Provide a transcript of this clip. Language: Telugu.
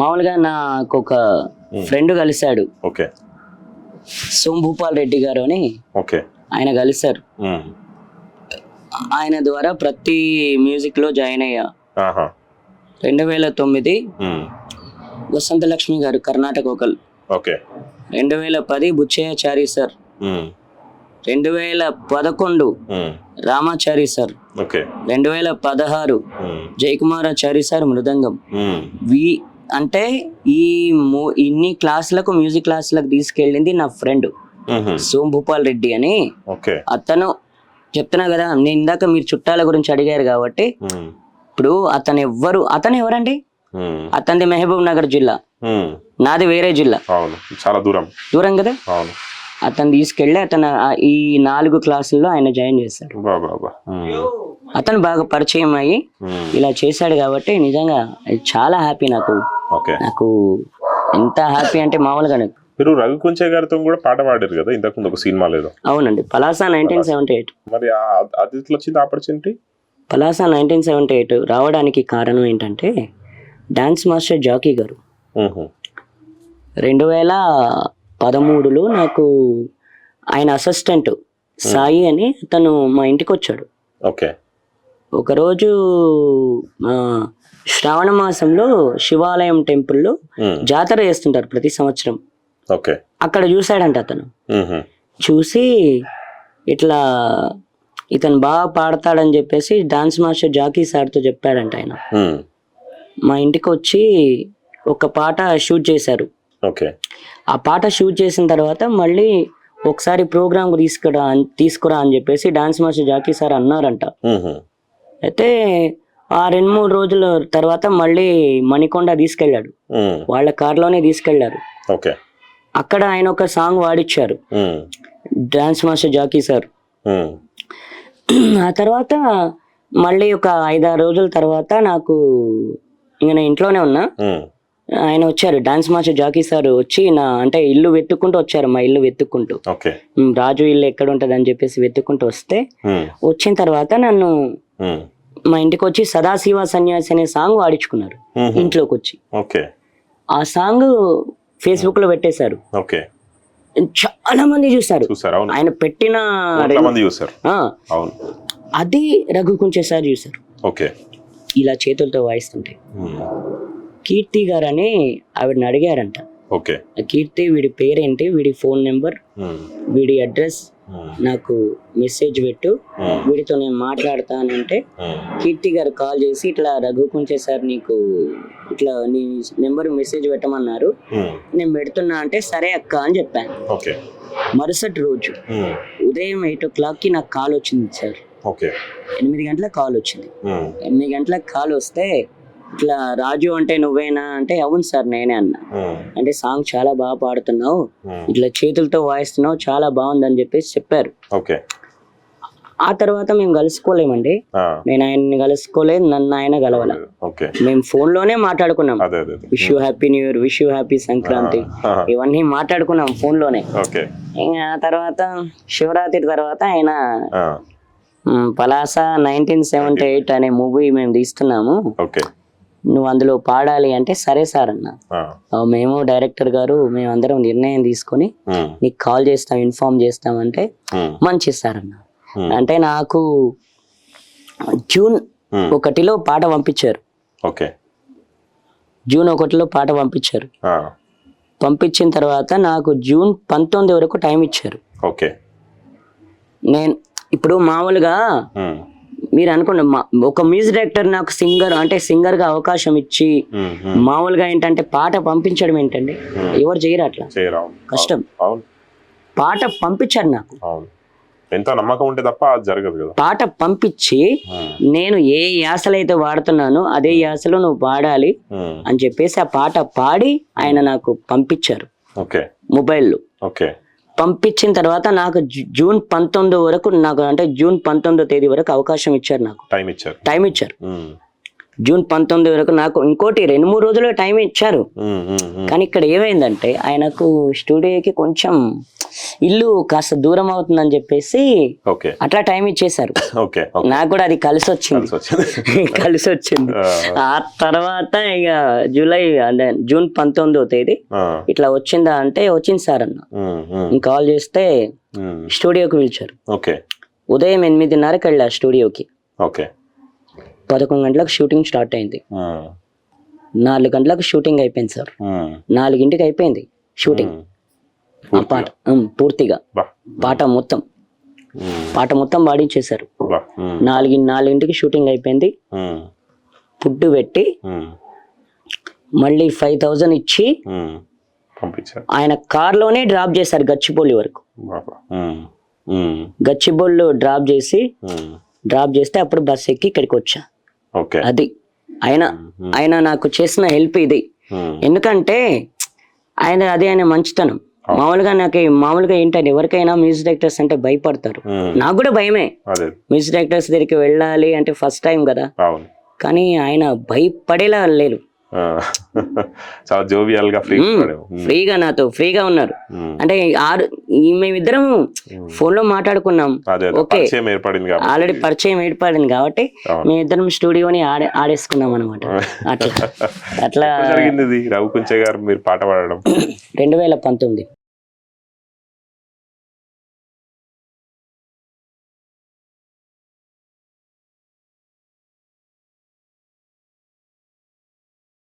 మామూలుగా నాకు ఒక ఫ్రెండ్ కలిశాడు, ఓకే సోంభూపాల్ రెడ్డి గారు అని. ఓకే ఆయన కలిశారు, ఆయన ద్వారా ప్రతి మ్యూజిక్ లో జాయిన్ అయ్యా. 2009 Vasanthalakshmi garu Carnatic vocal, okay 2010 Buchayyachari sir, 2011 Ramachari sir, okay 2016 Jayakumarachari sir mridangam. అంటే ఇన్ని క్లాసులకు మ్యూజిక్ క్లాసులకు తీసుకెళ్ళింది నా ఫ్రెండ్ సోంభూపాల్ రెడ్డి అని. అతను చెప్తున్నా కదా, నేను ఇందాక మీరు చుట్టాల గురించి అడిగారు కాబట్టి, ఇప్పుడు అతను ఎవరండి? అతనిది మహబూబ్ నగర్ జిల్లా, నాది వేరే జిల్లా, చాలా దూరం కదా. అతను తీసుకెళ్ళి ఈ 4 క్లాసుల్లో ఆయన జాయిన్ చేశాడు. అతను బాగా పరిచయం అయ్యి ఇలా చేశాడు కాబట్టి నిజంగా చాలా హ్యాపీ. నాకు ఎంత హ్యాపీ అంటే మామూలుగా. మీరు రఘుకుంచే గారితో కూడా పాట పాడారు కదా ఇంతకుముందు ఒక సినిమా లేదు? అవునండి, పలాసా 1978. మరి అది వచ్చింది ఆపర్చునిటీ? పలాసా 1978 రావడానికి కారణం ఏంటంటే, డాన్స్ మాస్టర్ జాకీ గారు 2013లో నాకు ఆయన అసిస్టెంట్ సాయి అని తను మా ఇంటికి వచ్చాడు. ఓకే. ఒకరోజు శ్రావణ మాసంలో శివాలయం టెంపుల్లో జాతర చేస్తుంటారు ప్రతి సంవత్సరం. ఓకే. అక్కడ చూశాడంట అతను. చూసి ఇట్లా ఇతను బాగా పాడతాడని చెప్పేసి డాన్స్ మాస్టర్ జాకీ సార్తో చెప్పాడంట ఆయన. మా ఇంటికి వచ్చి ఒక పాట షూట్ చేశారు. ఓకే. ఆ పాట షూట్ చేసిన తర్వాత మళ్ళీ ఒకసారి ప్రోగ్రామ్ తీసుకురా అని చెప్పేసి డాన్స్ మాస్టర్ జాకీ సార్ అన్నారంట. అయితే ఆ 2-3 రోజుల తర్వాత మళ్ళీ మణికొండ తీసుకెళ్ళాడు, వాళ్ళ కార్లోనే తీసుకెళ్లారు. అక్కడ ఆయన ఒక సాంగ్ వాడిచ్చారు డాన్స్ మాస్టర్ జాకీ సార్. ఆ తర్వాత మళ్ళీ ఒక 5-6 రోజుల తర్వాత నాకు నేను ఇంట్లోనే ఉన్నా, ఆయన వచ్చారు, డాన్స్ మాస్టర్ జాకీ సార్ వచ్చి అంటే ఇల్లు వెతుక్కుంటూ వచ్చారు, మా ఇల్లు వెతుక్కుంటూ. రాజు ఇల్లు ఎక్కడ ఉంటది అని చెప్పేసి వెతుక్కుంటూ వస్తే, వచ్చిన తర్వాత నన్ను మా ఇంటికి వచ్చి సదాశివ సన్యాసి అనే సాంగ్ వాడించుకున్నారు ఇంట్లోకి వచ్చి. ఆ సాంగ్ ఫేస్బుక్ లో పెట్టేశారు, చాలా మంది చూసారు. ఆయన పెట్టిన అది రఘుకుంచే సార్ చూసారు, ఇలా చేతులతో వాయిస్తుంటే. కీర్తి గారు అని ఆవిడని అడిగారంట. కీర్తి, వీడి పేరేంటి, వీడి ఫోన్ నెంబర్, వీడి అడ్రస్ నాకు మెసేజ్ పెట్టు, వీడితో నేను మాట్లాడతానంటే కీర్తి గారు కాల్ చేసి ఇట్లా రఘుకుంచే సార్ నీకు ఇట్లా నీ నెంబర్ మెసేజ్ పెట్టమన్నారు, నేను పెడుతున్నా అంటే సరే అక్క అని చెప్పాను. మరుసటి రోజు ఉదయం 8 o'clockకి నాకు కాల్ వచ్చింది సార్. 8 గంటలకు కాల్ వచ్చింది. 8 గంటలకు కాల్ వస్తే ఇట్లా రాజు అంటే నువ్వేనా అంటే అవును సార్ నేనే అన్నా. అంటే సాంగ్ చాలా బాగా పాడుతున్నావు, ఇట్లా చేతులతో వాయిస్తున్నావు, చాలా బాగుందని చెప్పేసి చెప్పారు. ఆ తర్వాత మేము కలుసుకోలేమండి, నేను ఆయన్ని కలుసుకోలేదు, నన్ను ఆయన కలవాల. మేము ఫోన్ లోనే మాట్లాడుకున్నాం, wish you happy new year, wish you happy Sankranti, ఇవన్నీ మాట్లాడుకున్నాం ఫోన్ లోనే. ఇంకా తర్వాత శివరాత్రి తర్వాత ఆయన పలాసా 1978 అనే మూవీ మేము తీస్తున్నాము, నువ్వు అందులో పాడాలి అంటే సరే సార్ అన్న. మేము డైరెక్టర్ గారు మేమందరం నిర్ణయం తీసుకొని నీకు కాల్ చేస్తాం, ఇన్ఫార్మ్ చేస్తామంటే మంచి సార్ అన్న. అంటే నాకు జూన్ 1లో పాట పంపించారు. జూన్ 1లో పాట పంపించారు. పంపించిన తర్వాత నాకు జూన్ 19 వరకు టైం ఇచ్చారు. నేను ఇప్పుడు మామూలుగా మీరు అనుకోండి, ఒక మ్యూజిక్ డైరెక్టర్ నాకు సింగర్ గా అవకాశం ఇచ్చి మామూలుగా ఏంటంటే పాట పంపించడం ఏంటండి, ఎవరు చేయరు, అట్లా కష్టం. పాట పంపించారు నాకు, ఎంత నమ్మకం ఉంటే తప్ప జరగదు కదా. పాట పంపించి నేను ఏ యాసలు అయితే వాడుతున్నానో అదే యాసలో నువ్వు పాడాలి అని చెప్పేసి ఆ పాట పాడి ఆయన నాకు పంపించారు మొబైల్లో. పంపించిన తర్వాత నాకు జూన్ 19 వరకు నాకు అంటే జూన్ 19వ తేదీ వరకు అవకాశం ఇచ్చారు, నాకు టైం ఇచ్చారు. జూన్ 19 వరకు నాకు ఇంకోటి 2-3 రోజులు టైం ఇచ్చారు. కానీ ఇక్కడ ఏమైందంటే ఆయనకు స్టూడియోకి కొంచెం ఇల్లు కాస్త దూరం అవుతుందని చెప్పేసి ఓకే అట్లా టైం ఇచ్చేసారు. ఓకే నాకు కూడా అది కలిసి వచ్చింది. కలిసి వచ్చింది. ఆ తర్వాత ఇక జూలై అంటే జూన్ 19వ తేదీ ఇట్లా వచ్చిందా అంటే వచ్చింది సార్ అన్న. కాల్ చేస్తే స్టూడియోకి పిలిచారు. ఓకే ఉదయం 8:30కి వెళ్ళా స్టూడియోకి. ఓకే 11 గంటలకు షూటింగ్ స్టార్ట్ అయింది. 4 గంటలకు షూటింగ్ అయిపోయింది సార్. 4ంటికి అయిపోయింది షూటింగ్. ఆ పాట పూర్తిగా పాట మొత్తం పాడించేశారు. 4ంటికి షూటింగ్ అయిపోయింది. ఫుడ్ పెట్టి మళ్ళీ 5,000 ఇచ్చి ఆయన కార్లోనే డ్రాప్ చేశారు గచ్చిబౌలి వరకు. గచ్చిబౌలిలో డ్రాప్ చేస్తే అప్పుడు బస్ ఎక్కి ఇక్కడికి వచ్చా. అది ఆయన నాకు చేసిన హెల్ప్ ఇది. ఎందుకంటే ఆయన మంచితనం. మామూలుగా ఏంటంటే ఎవరికైనా మ్యూజిక్ డైరెక్టర్స్ అంటే భయపడతారు. నాకు కూడా భయమే. మ్యూజిక్ డైరెక్టర్స్ దగ్గరికి వెళ్ళాలి అంటే ఫస్ట్ టైం కదా. కానీ ఆయన భయపడేలా లేరు. చాలా జోవియల్ గా ఫ్రీగా నాతో ఫ్రీగా ఉన్నారు. అంటే మేమిద్దరం ఫోన్ లో మాట్లాడుకున్నాం. ఓకే ఆల్రెడీ పరిచయం ఏర్పడింది కాబట్టి మేమిద్దరం స్టూడియోని ఆడేసుకున్నాం అనమాట. అట్లా జరిగింది రఘు కుంచే గారు మీరు పాట పాడడం 2019